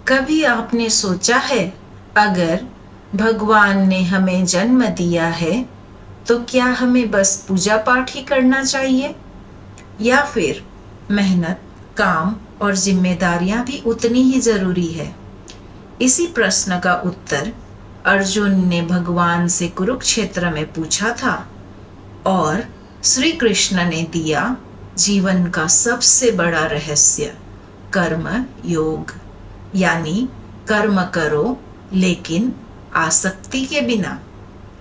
कभी आपने सोचा है, अगर भगवान ने हमें जन्म दिया है तो क्या हमें बस पूजा पाठ ही करना चाहिए, या फिर मेहनत, काम और जिम्मेदारियां भी उतनी ही जरूरी है? इसी प्रश्न का उत्तर अर्जुन ने भगवान से कुरुक्षेत्र में पूछा था और श्री कृष्ण ने दिया जीवन का सबसे बड़ा रहस्य, कर्म योग। यानी कर्म करो लेकिन आसक्ति के बिना।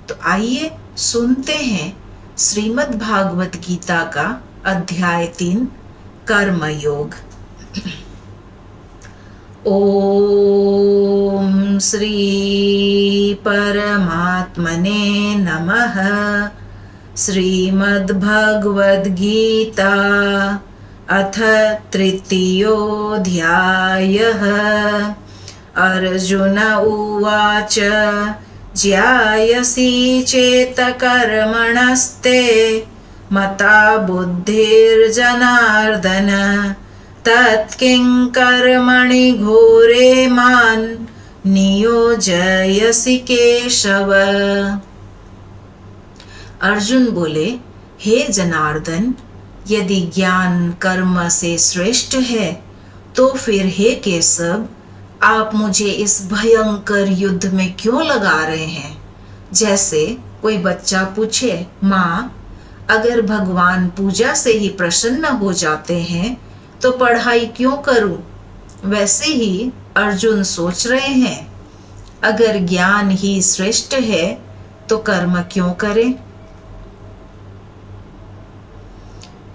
तो आइए सुनते हैं श्रीमद् भागवत गीता का अध्याय 3, कर्म योग। ओम श्री परमात्मने नमः। श्रीमद् भगवद गीता अथ तृतीयोऽध्यायः। अर्जुन उवाच ज्यायसि चेत कर्मणस्ते मता बुद्धिर्जनार्दन तत्किं कर्मणि घोरे मान् नियोजयसि केशव। अर्जुन बोले, हे जनार्दन, यदि ज्ञान कर्म से श्रेष्ठ है तो फिर हे केशव, आप मुझे इस भयंकर युद्ध में क्यों लगा रहे हैं? जैसे कोई बच्चा पूछे, माँ, अगर भगवान पूजा से ही प्रसन्न हो जाते हैं तो पढ़ाई क्यों करूं? वैसे ही अर्जुन सोच रहे हैं, अगर ज्ञान ही श्रेष्ठ है तो कर्म क्यों करें?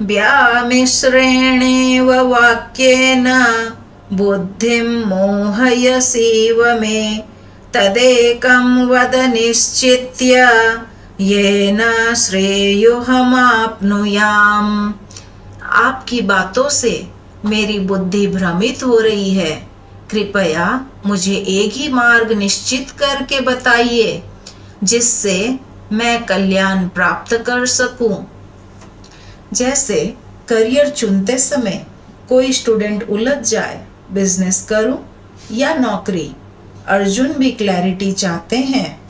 व्यामिश्रेणेव वाक्येन बुद्धिं मोहयसीव मे तदेकं वद निश्चित्य येन श्रेयोहमाप्नुयाम्। आपकी बातों से मेरी बुद्धि भ्रमित हो रही है। कृपया मुझे एक ही मार्ग निश्चित करके बताइए जिससे मैं कल्याण प्राप्त कर सकूं। जैसे करियर चुनते समय कोई स्टूडेंट उलझ जाए, बिजनेस करूं या नौकरी, अर्जुन भी क्लैरिटी चाहते हैं।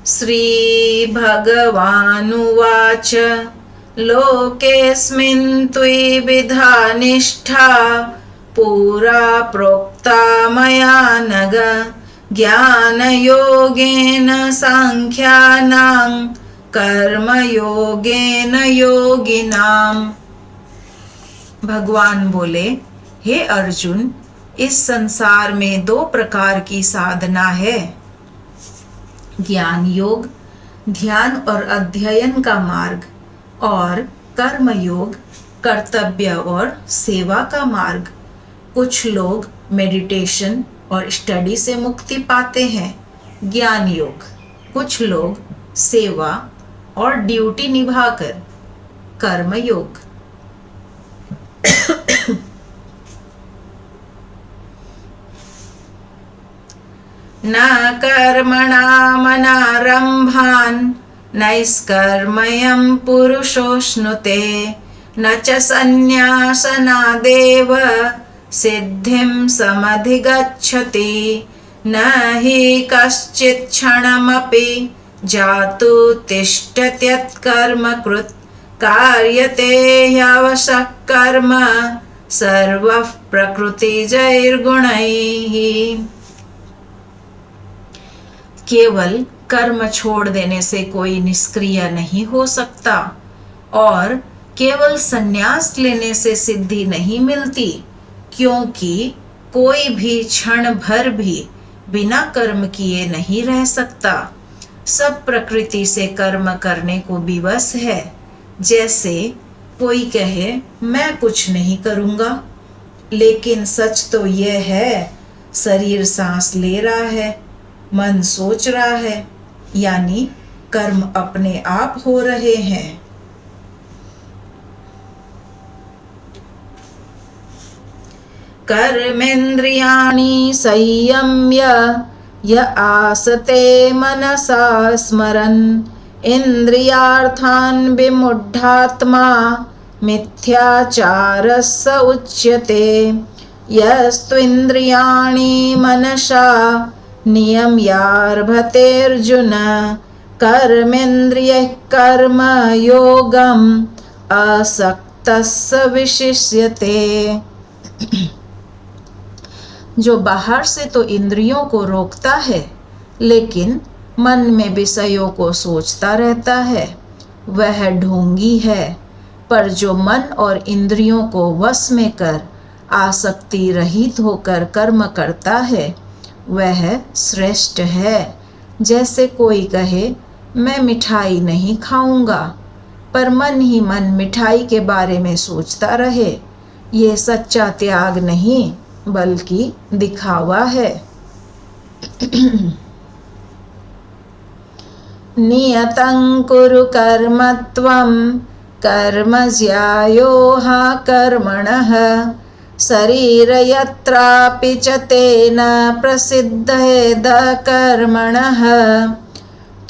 श्री भगवानुवाच लोकेऽस्मिन् द्विविधा निष्ठा पुरा प्रोक्ता मया नघ ज्ञानयोगेन सांख्यानां कर्मयोगेन योगिनाम्। भगवान बोले, हे अर्जुन, इस संसार में 2 प्रकार की साधना है, ज्ञान योग, ध्यान और अध्ययन का मार्ग, और कर्म योग, कर्तव्य और सेवा का मार्ग। कुछ लोग मेडिटेशन और स्टडी से मुक्ति पाते हैं, ज्ञान योग। कुछ लोग सेवा और ड्यूटी निभाकर, कर्म योग। न कर्मणामनारम्भान् नैष्कर्म्यं पुरुषोऽश्नुते न च सन्न्यासनादेव सिद्धिं समधिगच्छति न हि कश्चित् क्षणमपि जातु तिष्ठत्यत्कर्म कृत् कार्यते ह्यवशः कर्म सर्वः प्रकृतिजैर्गुणैः। केवल कर्म छोड़ देने से कोई निष्क्रिय नहीं हो सकता और केवल संन्यास लेने से सिद्धि नहीं मिलती, क्योंकि कोई भी क्षण भर भी बिना कर्म किए नहीं रह सकता। सब प्रकृति से कर्म करने को विवश है। जैसे कोई कहे, मैं कुछ नहीं करूँगा, लेकिन सच तो यह है, शरीर सांस ले रहा है, मन सोच रहा है, यानी कर्म अपने आप हो रहे हैं। कर्मेन्द्रियाणि संयम्य य आसते मनसा स्मरन् इंद्रियार्थान् विमुढ़ात्मा मिथ्याचारस्स उच्यते। यस्त्विन्द्रियाणि मनसा नियम्यारभतेऽर्जुन कर्मेन्द्रियैः कर्मयोगम् असक्तः स विशिष्यते। जो बाहर से तो इंद्रियों को रोकता है, लेकिन मन में विषयों को सोचता रहता है, वह ढोंगी है। पर जो मन और इंद्रियों को वश में कर आसक्ति रहित होकर कर्म करता है, वह श्रेष्ठ है। जैसे कोई कहे, मैं मिठाई नहीं खाऊंगा, पर मन ही मन मिठाई के बारे में सोचता रहे, ये सच्चा त्याग नहीं बल्कि दिखावा है। नियतं कुरु कर्म त्वं कर्म ज्यायो हा कर्मणः शरीर यत्रापि च तेन प्रसिद्धेद कर्मणः।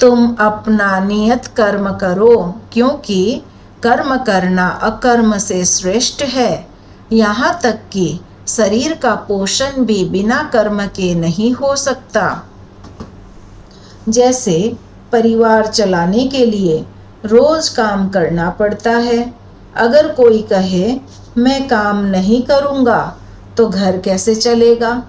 तुम अपना नियत कर्म करो, क्योंकि कर्म करना अकर्म से श्रेष्ठ है। यहाँ तक कि शरीर का पोषण भी बिना कर्म के नहीं हो सकता। जैसे परिवार चलाने के लिए रोज काम करना पड़ता है। अगर कोई कहे मैं काम नहीं करूँगा तो घर कैसे चलेगा?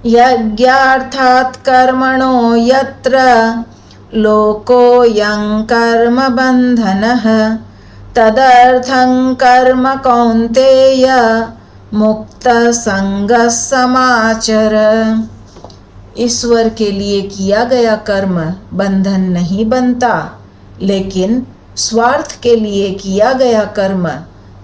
यज्ञार्थात् कर्मणो यत्र लोकोऽयं कर्म बन्धनः तदर्थं कर्म कौन्तेय मुक्त संगः समाचर। ईश्वर के लिए किया गया कर्म बंधन नहीं बनता, लेकिन स्वार्थ के लिए किया गया कर्म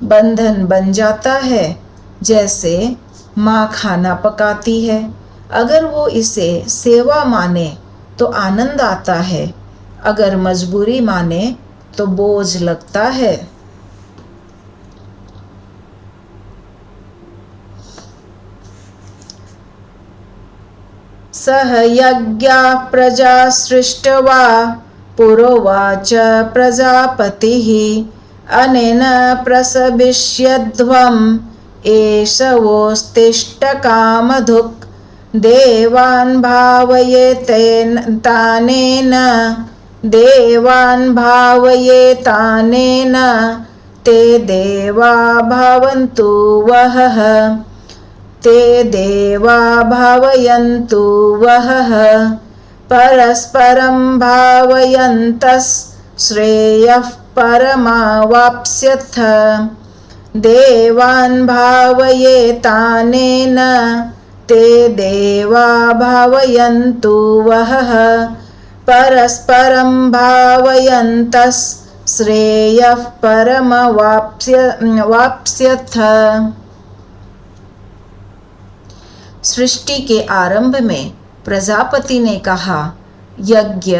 बंधन बन जाता है। जैसे माँ खाना पकाती है, अगर वो इसे सेवा माने तो आनंद आता है, अगर मजबूरी माने तो बोझ लगता है। सह यज्ञा प्रजा सृष्टवा पुरोवाच प्रजापतिः अनेन प्रसविष्यध्वम् एष वोस्तिष्ठ कामधुक् देवान् भावयेतानेन देवान् भावयेतानेन ते देवा भवन्तु वहः ते देवा भावयन्तु वहः परस्परं भावयन्तः श्रेयः परमावाप्स्यथ देवान् भावयेतानेन ते देवा भावयन्तु वहः परस्परं भावयन्तः श्रेयः परमावाप्स्यथ। सृष्टि के आरंभ में प्रजापति ने कहा, यज्ञ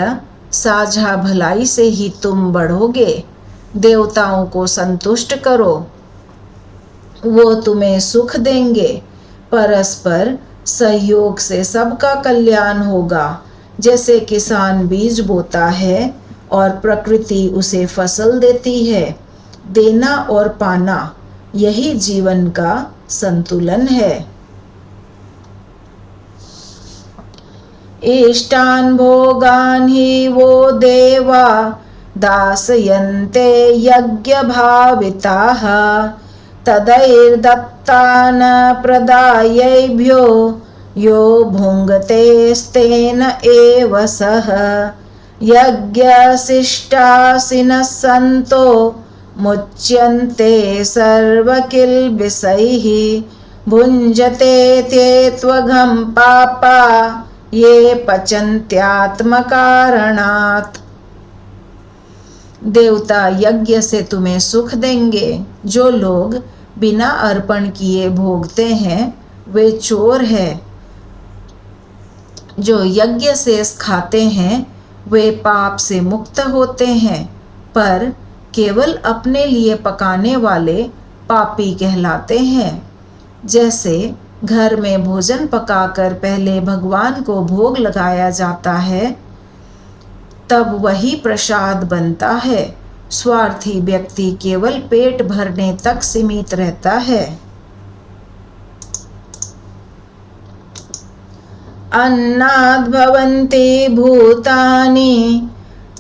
साझा भलाई से ही तुम बढ़ोगे। देवताओं को संतुष्ट करो, वो तुम्हें सुख देंगे। परस्पर सहयोग से सबका कल्याण होगा। जैसे किसान बीज बोता है और प्रकृति उसे फसल देती है। देना और पाना, यही जीवन का संतुलन है। इष्टान् भोगान् हि वो देवा दासयन्ते यज्ञभाविताः तदैर्दत्तान् प्रदायैभ्यो यो भुङ्क्तेस्तेन एव सः यज्ञशिष्टासिनः सन्तो मुच्यन्ते सर्वकिल्बिषैः भुञ्जते ते त्वघं पापा ये पचन्त्यात्मकारणात्। देवता यज्ञ से तुम्हें सुख देंगे। जो लोग बिना अर्पण किए भोगते हैं वे चोर हैं। जो यज्ञ से खाते हैं वे पाप से मुक्त होते हैं, पर केवल अपने लिए पकाने वाले पापी कहलाते हैं। जैसे घर में भोजन पकाकर पहले भगवान को भोग लगाया जाता है, तब वही प्रसाद बनता है। स्वार्थी व्यक्ति केवल पेट भरने तक सीमित रहता है। अन्नाद् भवन्ति भूतानि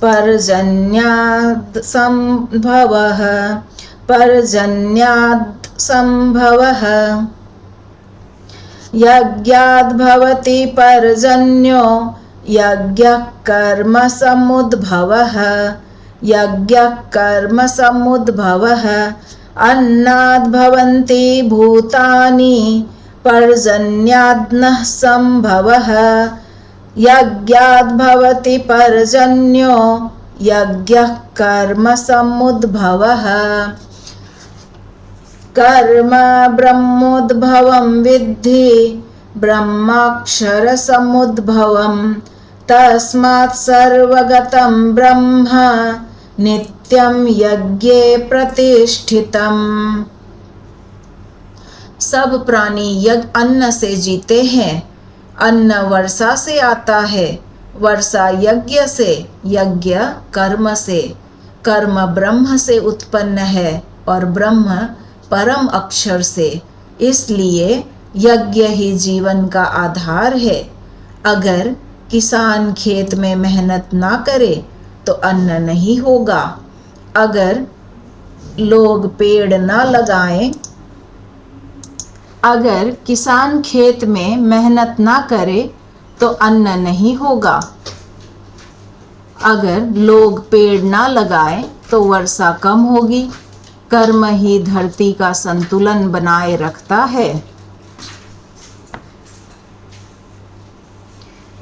पर्जन्याद् संभवः पर्जन्याद् संभवः यज्ञाद् भवति पर्जन्यो यज्ञः कर्म समुद्भवः यज्ञः कर्म समुद्भवः अन्नाद् भवन्ति भूतानि पर्जन्याद् संभवः यज्ञाद् भवति पर्जन्यो यज्ञः कर्म समुद्भवः कर्म ब्रह्मोद्भवं विद्धि ब्रह्माक्षर समुद्भवं तस्मात् सर्वगतं ब्रह्म नित्यं यज्ञे प्रतिष्ठितम्। सब प्राणी यज्ञ अन्न से जीते हैं। अन्न वर्षा से आता है, वर्षा यज्ञ से, यज्ञ कर्म से, कर्म ब्रह्म से उत्पन्न है और ब्रह्म परम अक्षर से। इसलिए यज्ञ ही जीवन का आधार है। अगर किसान खेत में मेहनत ना करे तो अन्न नहीं होगा। अगर लोग पेड़ ना लगाएं, अगर किसान खेत में मेहनत ना करे तो अन्न नहीं होगा। अगर लोग पेड़ ना लगाएं तो वर्षा कम होगी। कर्म ही धरती का संतुलन बनाए रखता है।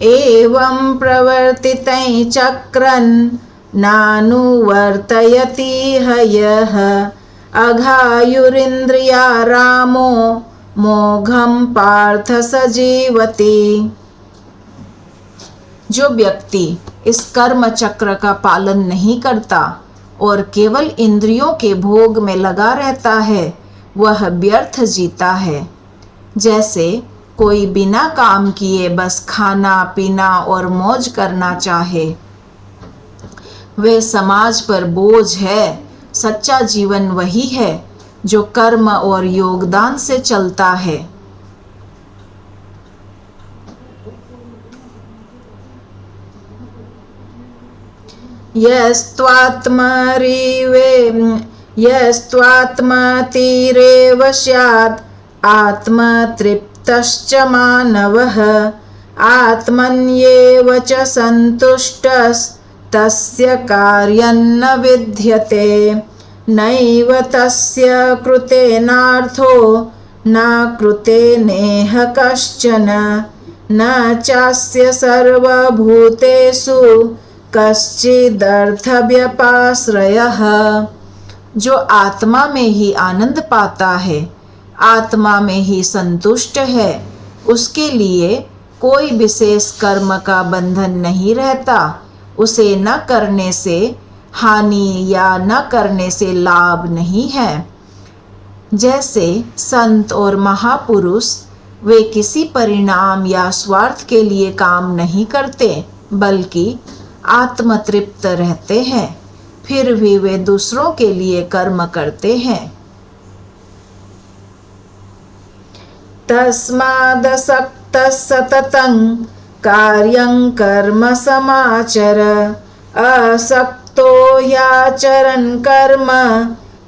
एवं प्रवर्तितं चक्रं नानुवर्तयति यः अघायुरिन्द्रिया रामो मोघम पार्थ सजीवति। जो व्यक्ति इस कर्म चक्र का पालन नहीं करता और केवल इंद्रियों के भोग में लगा रहता है, वह व्यर्थ जीता है। जैसे कोई बिना काम किए बस खाना पीना और मौज करना चाहे, वह समाज पर बोझ है। सच्चा जीवन वही है जो कर्म और योगदान से चलता है। यस्त्वात्मतीरेव स्यात् आत्मतृप्तश्च मानवः आत्मन्येव च सन्तुष्टस्तस्य कार्यं न विद्यते नैव तस्य कृतेनार्थो न कृतेनेह कश्चन न चास्य सर्वभूतेषु कश्चिदर्थव्यपाश्रयः। जो आत्मा में ही आनंद पाता है, आत्मा में ही संतुष्ट है, उसके लिए कोई विशेष कर्म का बंधन नहीं रहता। उसे न करने से हानि या न करने से लाभ नहीं है। जैसे संत और महापुरुष, वे किसी परिणाम या स्वार्थ के लिए काम नहीं करते, बल्कि आत्मतृप्त रहते हैं। फिर भी वे दूसरों के लिए कर्म करते हैं। तस्मादसक्तः सततं कार्यं कर्म समाचर असक्तो ह्याचरन् कर्म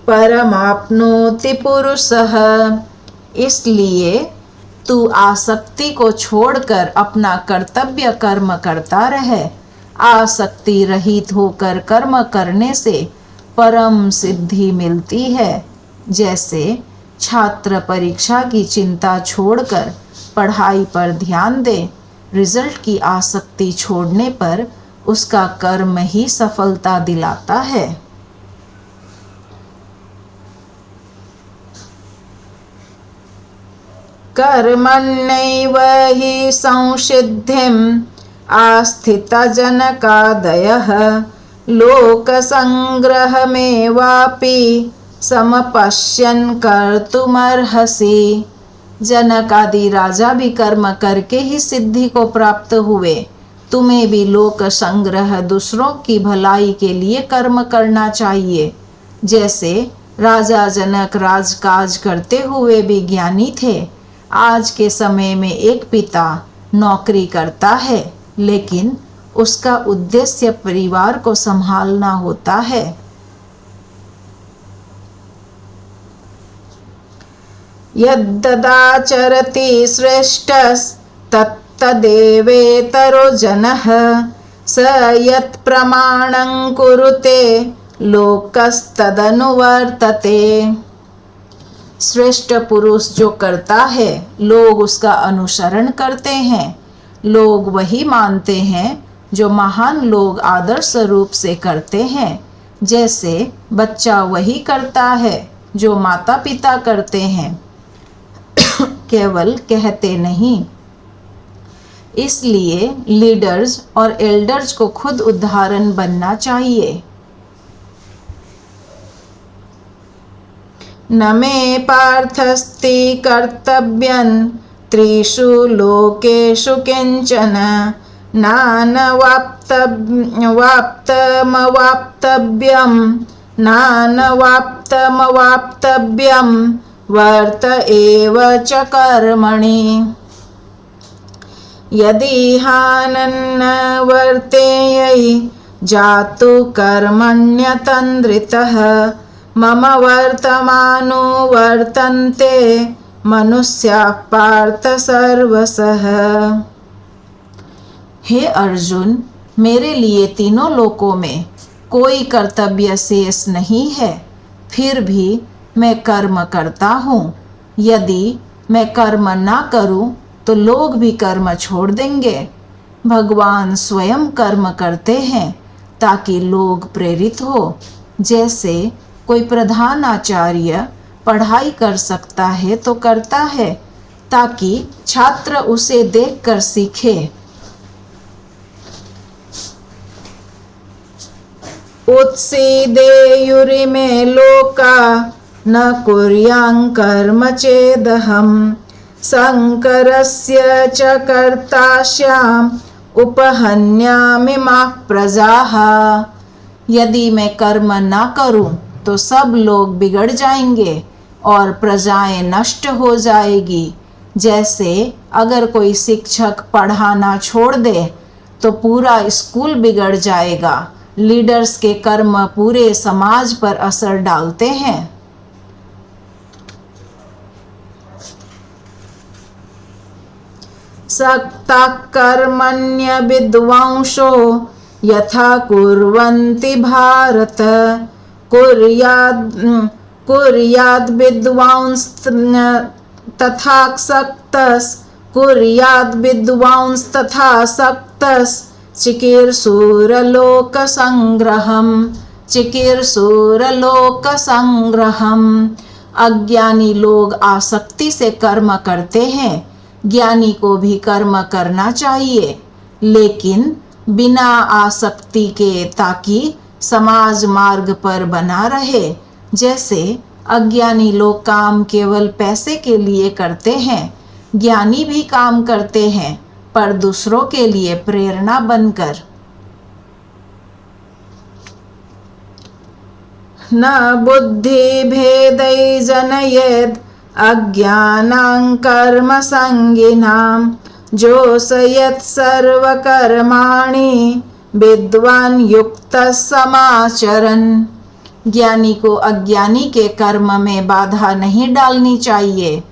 परमाप्नोति पुरुषः। इसलिए तू आसक्ति को छोड़कर अपना कर्तव्य कर्म करता रहे। आसक्ति रहित होकर कर्म करने से परम सिद्धि मिलती है। जैसे छात्र परीक्षा की चिंता छोड़कर पढ़ाई पर ध्यान दे, रिजल्ट की आसक्ति छोड़ने पर उसका कर्म ही सफलता दिलाता है। कर्मण्यैव हि संसिद्धिम् आस्थितजनकादयः लोकसंग्रहमेवापि समपश्यन् कर्तुमर्हसि। जनक आदि राजा भी कर्म करके ही सिद्धि को प्राप्त हुए। तुम्हें भी लोक संग्रह दूसरों की भलाई के लिए कर्म करना चाहिए। जैसे राजा जनक राजकाज करते हुए भी ज्ञानी थे। आज के समय में एक पिता नौकरी करता है, लेकिन उसका उद्देश्य परिवार को संभालना होता है। यद्ददाचरति श्रेष्ठस्तत्तदेवेतरो जनः स यत्प्रमाणं कुरुते लोकस्तदनुवर्तते। श्रेष्ठ पुरुष जो करता है, लोग उसका अनुसरण करते हैं। लोग वही मानते हैं जो महान लोग आदर्श रूप से करते हैं। जैसे बच्चा वही करता है जो माता पिता करते हैं, केवल कहते नहीं। इसलिए लीडर्स और एल्डर्स को खुद उदाहरण बनना चाहिए। न मे पार्थस्ति कर्तव्यं त्रिषु लोकेषु किंचन नानवाप्तमवाप्तव्यं वर्त एव च कर्मणि। यदि हानन्न वर्तेयै जातु कर्मण्यतन्द्रितः मम वर्तमानो वर्तन्ते मनुष्याः पार्थ सर्वशः। हे अर्जुन, मेरे लिए तीनों लोकों में कोई कर्तव्य शेष नहीं है, फिर भी मैं कर्म करता हूँ। यदि मैं कर्म ना करूँ तो लोग भी कर्म छोड़ देंगे। भगवान स्वयं कर्म करते हैं ताकि लोग प्रेरित हो। जैसे कोई प्रधान आचार्य पढ़ाई कर सकता है तो करता है, ताकि छात्र उसे देखकर सीखे। उत्सीदेयुरिमे लोका न कुर्यां कर्म चेदहम् शंकरस्य च कर्तास्याम् उपहन्यामि माः प्रजाः। यदि मैं कर्म ना करूं तो सब लोग बिगड़ जाएंगे और प्रजाएं नष्ट हो जाएगी। जैसे अगर कोई शिक्षक पढ़ाना छोड़ दे तो पूरा स्कूल बिगड़ जाएगा। लीडर्स के कर्म पूरे समाज पर असर डालते हैं। सक्ता कर्मण्य विद्वांसो यथा कुर्वन्ति भारत कुर्याद् विद्वांस तथा सक्तस् कुर्याद् विद्वांस तथा सक्तस् चिकीर्षुरलोक संग्रहम्। अज्ञानी लोग आसक्ति से कर्म करते हैं। ज्ञानी को भी कर्म करना चाहिए, लेकिन बिना आसक्ति के, ताकि समाज मार्ग पर बना रहे। जैसे अज्ञानी लोग काम केवल पैसे के लिए करते हैं, ज्ञानी भी काम करते हैं पर दूसरों के लिए प्रेरणा बनकर। न बुद्धि भेदै जनयेद् अज्ञानां कर्म संगिनां जोषयेत् सर्वकर्माणि विद्वान् युक्तः समाचरन्। ज्ञानी को अज्ञानी के कर्म में बाधा नहीं डालनी चाहिए,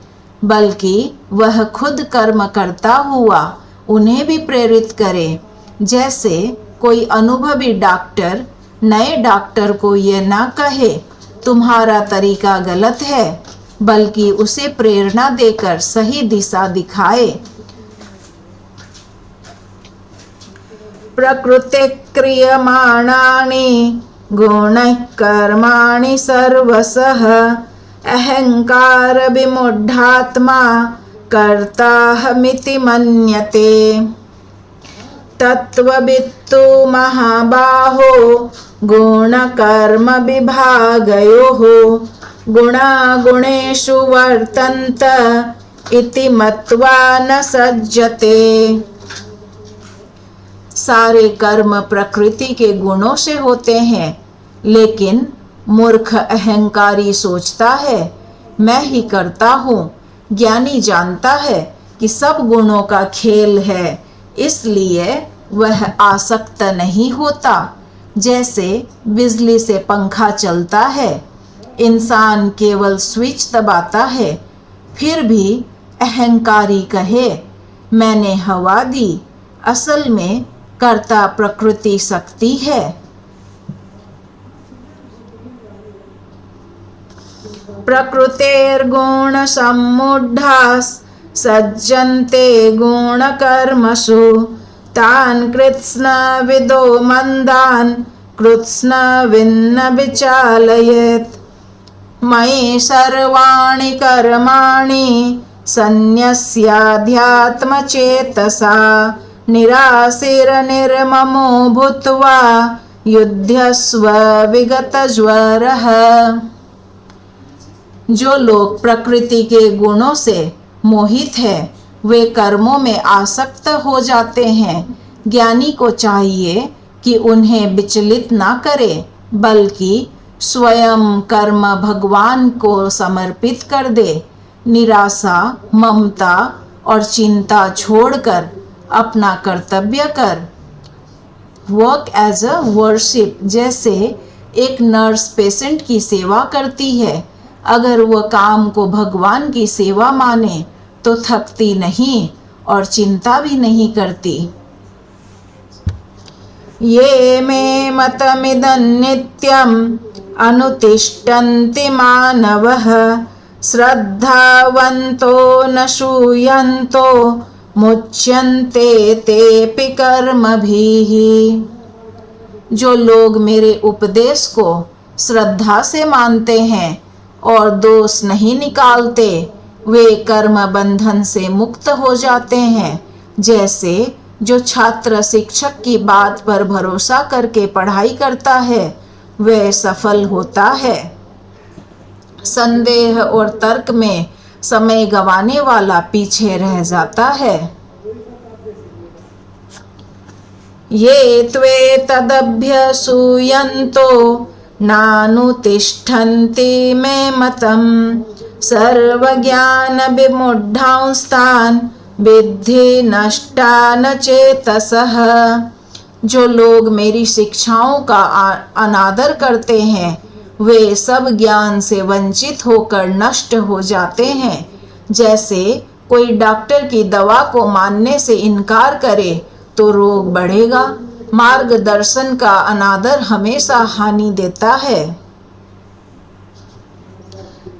बल्कि वह खुद कर्म करता हुआ उन्हें भी प्रेरित करे। जैसे कोई अनुभवी डॉक्टर नए डॉक्टर को यह ना कहे तुम्हारा तरीका गलत है, बल्कि उसे प्रेरणा देकर सही दिशा दिखाए। प्रकृति क्रियमाणानि गुणैः कर्माणि सर्वशः अहंकार विमूढ़ात्मा कर्ताहमिति मन्यते। तत्त्ववित्तु महाबाहो गुणकर्म विभागयोः गुणागुणेषु वर्तन्त इति मत्वा न सज्जते। सारे कर्म प्रकृति के गुणों से होते हैं, लेकिन मूर्ख अहंकारी सोचता है मैं ही करता हूँ। ज्ञानी जानता है कि सब गुणों का खेल है, इसलिए वह आसक्त नहीं होता। जैसे बिजली से पंखा चलता है, इंसान केवल स्विच दबाता है, फिर भी अहंकारी कहे मैंने हवा दी, असल में कर्ता प्रकृति शक्ति है। प्रकृतेर्गुण सम्मूढ़ास् सज्जन्ते गुणकर्मसु तान् कृत्स्न विदो मंदान् कृत्स्न विन्न विचालयेत्। मयि सर्वाणि कर्माणि सन्न्यस्याध्यात्मचेतसा निराशीर्निर्ममो भूत्वा युध्यस्व विगतज्वरः। जो लोग प्रकृति के गुणों से मोहित है वे कर्मों में आसक्त हो जाते हैं। ज्ञानी को चाहिए कि उन्हें विचलित ना करे, बल्कि स्वयं कर्म भगवान को समर्पित कर दे। निराशा, ममता और चिंता छोड़कर अपना कर्तव्य कर। Work as a worship. जैसे एक नर्स पेशेंट की सेवा करती है, अगर वह काम को भगवान की सेवा माने तो थकती नहीं और चिंता भी नहीं करती। ये मे मतमिदं नित्यम् अनुतिष्ठन्ति मानवः श्रद्धावन्तो न शूयन्तो मुच्यन्ते तेऽपि कर्मभिः। जो लोग मेरे उपदेश को श्रद्धा से मानते हैं और दोष नहीं निकालते, वे कर्म बंधन से मुक्त हो जाते हैं। जैसे जो छात्र शिक्षक की बात पर भरोसा करके पढ़ाई करता है वह सफल होता है। संदेह और तर्क में समय गंवाने वाला पीछे रह जाता है। ये त्वे तदभ्यसूयन्तो नानुतिष्ठन्ति मे मतम् सर्वज्ञान विमूढांस्तान् विद्धि नष्टान चेतसः। जो लोग मेरी शिक्षाओं का अनादर करते हैं वे सब ज्ञान से वंचित होकर नष्ट हो जाते हैं। जैसे कोई डॉक्टर की दवा को मानने से इनकार करे तो रोग बढ़ेगा। मार्गदर्शन का अनादर हमेशा हानि देता है।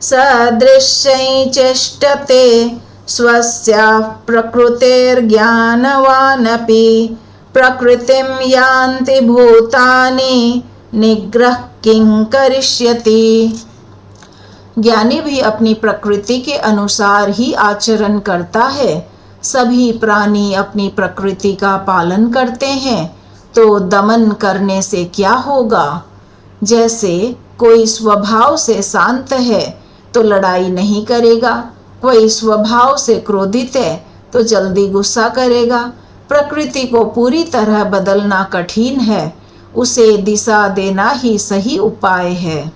सदृश्यै चेष्टते स्वस्याः प्रकृतेर्ज्ञानवानपि प्रकृतिं यान्ति भूतानि निग्रह किं करिष्यति। ज्ञानी भी अपनी प्रकृति के अनुसार ही आचरण करता है। सभी प्राणी अपनी प्रकृति का पालन करते हैं, तो दमन करने से क्या होगा। जैसे कोई स्वभाव से शांत है तो लड़ाई नहीं करेगा, कोई स्वभाव से क्रोधित है तो जल्दी गुस्सा करेगा। प्रकृति को पूरी तरह बदलना कठिन है, उसे दिशा देना ही सही उपाय है।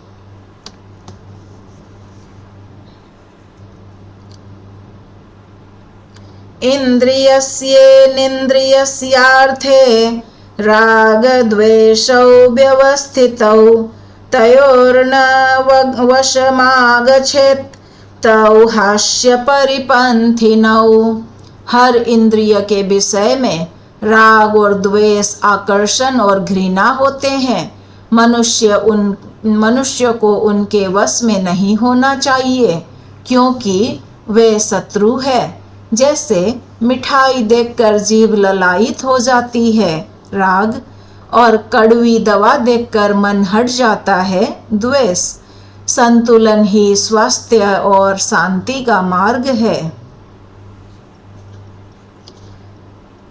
इंद्रियस्येन्द्रियस्यार्थे रागद्वेषौ व्यवस्थितौ तयोर्न वशमागच्छेत् तौ हास्य परिपन्थिनौ। हर इंद्रिय के विषय में राग और द्वेष, आकर्षण और घृणा होते हैं। मनुष्य को उनके वश में नहीं होना चाहिए, क्योंकि वे शत्रु है। जैसे मिठाई देखकर जीभ ललायित हो जाती है, राग, और कड़वी दवा देखकर मन हट जाता है, द्वेष। संतुलन ही स्वास्थ्य और शांति का मार्ग है।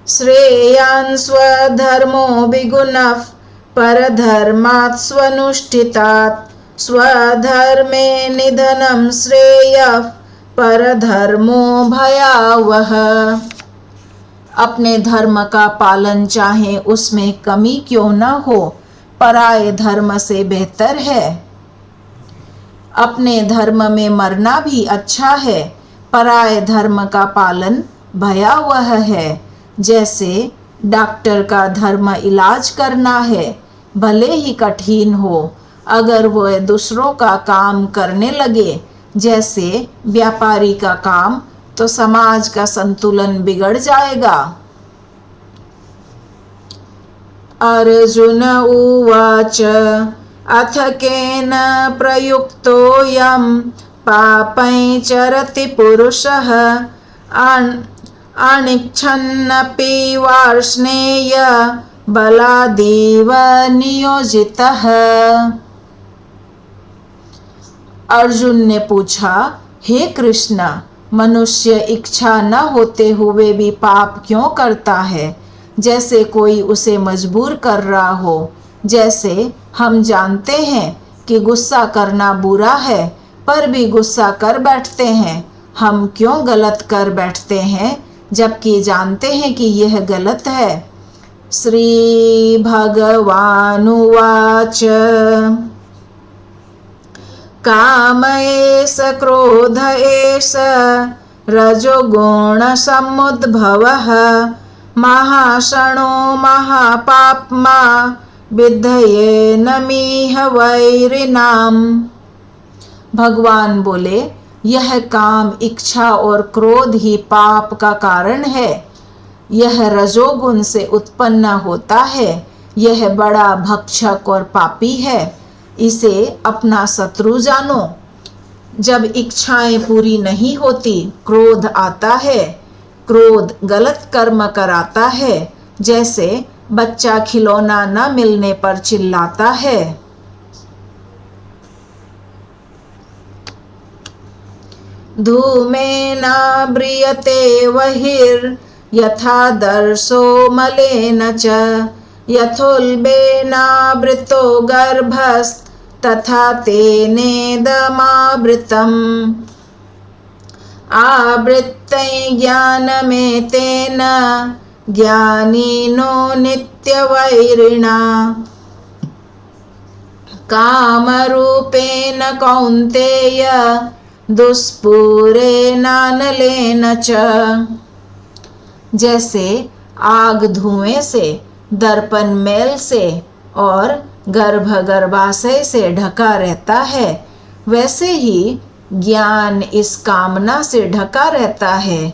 श्रेयान् स्वधर्मो विगुणः परधर्मात् स्वनुष्ठितात् स्वधर्मे निधनं श्रेयः परधर्मो भयावह। अपने धर्म का पालन चाहे उसमें कमी क्यों न हो, पराये धर्म से बेहतर है। अपने धर्म में मरना भी अच्छा है, पराये धर्म का पालन भयावह है। जैसे डॉक्टर का धर्म इलाज करना है, भले ही कठिन हो, अगर वह दूसरों का काम करने लगे जैसे व्यापारी का काम, तो समाज का संतुलन बिगड़ जाएगा। अर्जुन उवाच अथ केन प्रयुक्तोऽयं पापं चरति पुरुषः अनिच्छन्नपि वार्ष्णेय बलादेव नियोजितः। अर्जुन ने पूछा, हे कृष्ण, मनुष्य इच्छा न होते हुए भी पाप क्यों करता है, जैसे कोई उसे मजबूर कर रहा हो। जैसे हम जानते हैं कि गुस्सा करना बुरा है, पर भी गुस्सा कर बैठते हैं। हम क्यों गलत कर बैठते हैं, जबकि जानते हैं कि यह गलत है। श्री भगवानुवाच काम एष क्रोध एष रजोगुण समुद्भवः महाशनो महापाप्मा विद्धयेन मिह वैरिणाम्। भगवान बोले, यह काम, इच्छा और क्रोध ही पाप का कारण है। यह रजोगुण से उत्पन्न होता है। यह बड़ा भक्षक और पापी है। इसे अपना शत्रु जानो। जब इच्छाएं पूरी नहीं होती, क्रोध आता है। क्रोध गलत कर्म कराता है। जैसे बच्चा खिलौना न मिलने पर चिल्लाता है। धूमेन म्रियते वह्निर्यथा दर्शो मलेन च यथोल्बेनावृतो गर्भस्तथा तेनेदमावृतम्। आवृत्तं ज्ञानमेतेन ज्ञानिनो नित्यवैरिणा कामरूपेण कौन्तेय दुष्पूरेणानलेन च। जैसे आग धुएं से, दर्पण मैल से और गर्भाशय से ढका रहता है, वैसे ही ज्ञान इस कामना से ढका रहता है।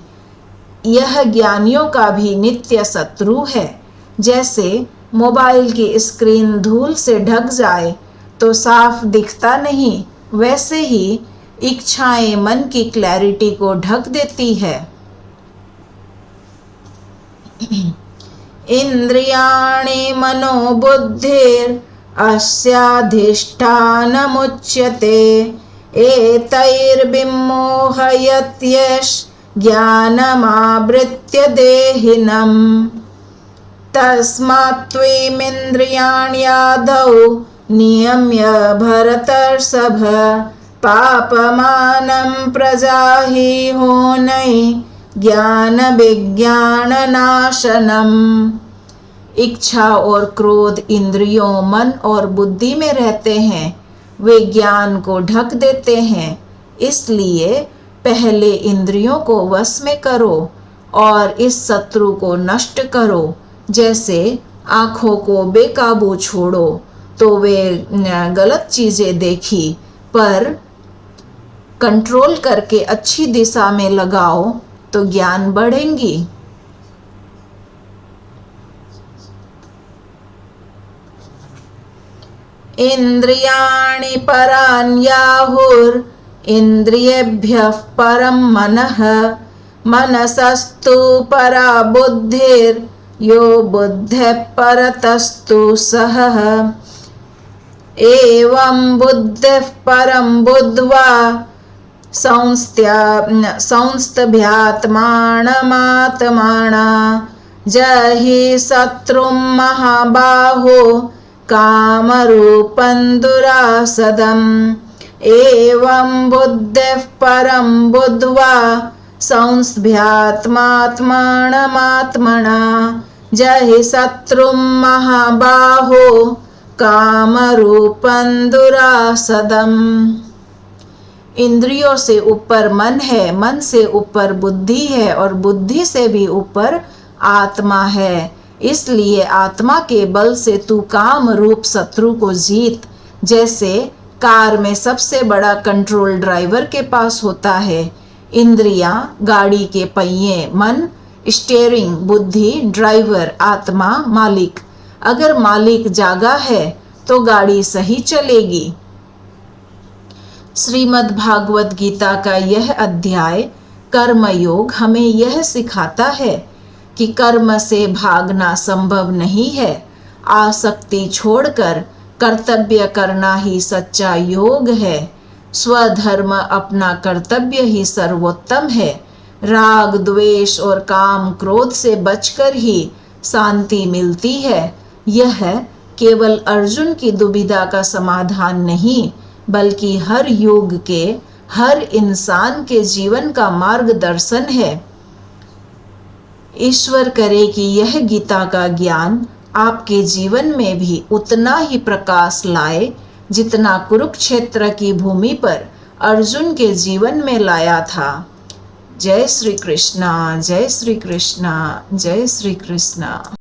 यह ज्ञानियों का भी नित्य शत्रु है। जैसे मोबाइल की स्क्रीन धूल से ढक जाए तो साफ दिखता नहीं, वैसे ही इच्छाएं मन की क्लैरिटी को ढक देती है। इंद्रियाणि मनोबुद्धिर अस्याधिष्ठानमुच्यते एतैर्विमोहयत्यश ज्ञानमावृत्य देहिनम्। तस्मात्त्वमिन्द्रियाण्यादौ नियम्य भरतर्षभ पापमानं प्रजाहि होनै ज्ञान विज्ञान नाशनम्। इच्छा और क्रोध इंद्रियों, मन और बुद्धि में रहते हैं। वे ज्ञान को ढक देते हैं। इसलिए पहले इंद्रियों को वश में करो और इस शत्रु को नष्ट करो। जैसे आँखों को बेकाबू छोड़ो तो वे गलत चीज़ें देखी, पर कंट्रोल करके अच्छी दिशा में लगाओ तो ज्ञान बढ़ेंगी। इंद्रियाणि पराण्याहुर इंद्रियेभ्यः परं मनः मनसस्तु परा बुद्धिर यो बुद्धेः परतस्तु सः। एवं बुद्धिः परं बुद्ध्वा संस्तभ्यात्मानमात्माना जहि शत्रुं महाबाहो कामरूपं दुरासदम्। एवं बुद्धिः परं बुद्ध्वा संस्भ्यात्मात्मानमात्मना जहि शत्रुं महाबाहो कामरूपं दुरासदम्। इंद्रियों से ऊपर मन है, मन से ऊपर बुद्धि है और बुद्धि से भी ऊपर आत्मा है। इसलिए आत्मा के बल से तू काम रूप शत्रु को जीत। जैसे कार में सबसे बड़ा कंट्रोल ड्राइवर के पास होता है, इंद्रियां गाड़ी के पहिए, मन स्टीयरिंग, बुद्धि ड्राइवर, आत्मा मालिक। अगर मालिक जागा है तो गाड़ी सही चलेगी। श्रीमद् भागवत गीता का यह अध्याय कर्मयोग हमें यह सिखाता है कि कर्म से भागना संभव नहीं है। आसक्ति छोड़कर कर्तव्य करना ही सच्चा योग है। स्वधर्म अपना कर्तव्य ही सर्वोत्तम है। राग द्वेष और काम क्रोध से बचकर ही शांति मिलती है। यह केवल अर्जुन की दुविधा का समाधान नहीं, बल्कि हर युग के हर इंसान के जीवन का मार्गदर्शन है। ईश्वर करे कि यह गीता का ज्ञान आपके जीवन में भी उतना ही प्रकाश लाए जितना कुरुक्षेत्र की भूमि पर अर्जुन के जीवन में लाया था। जय श्री कृष्णा, जय श्री कृष्णा, जय श्री कृष्णा।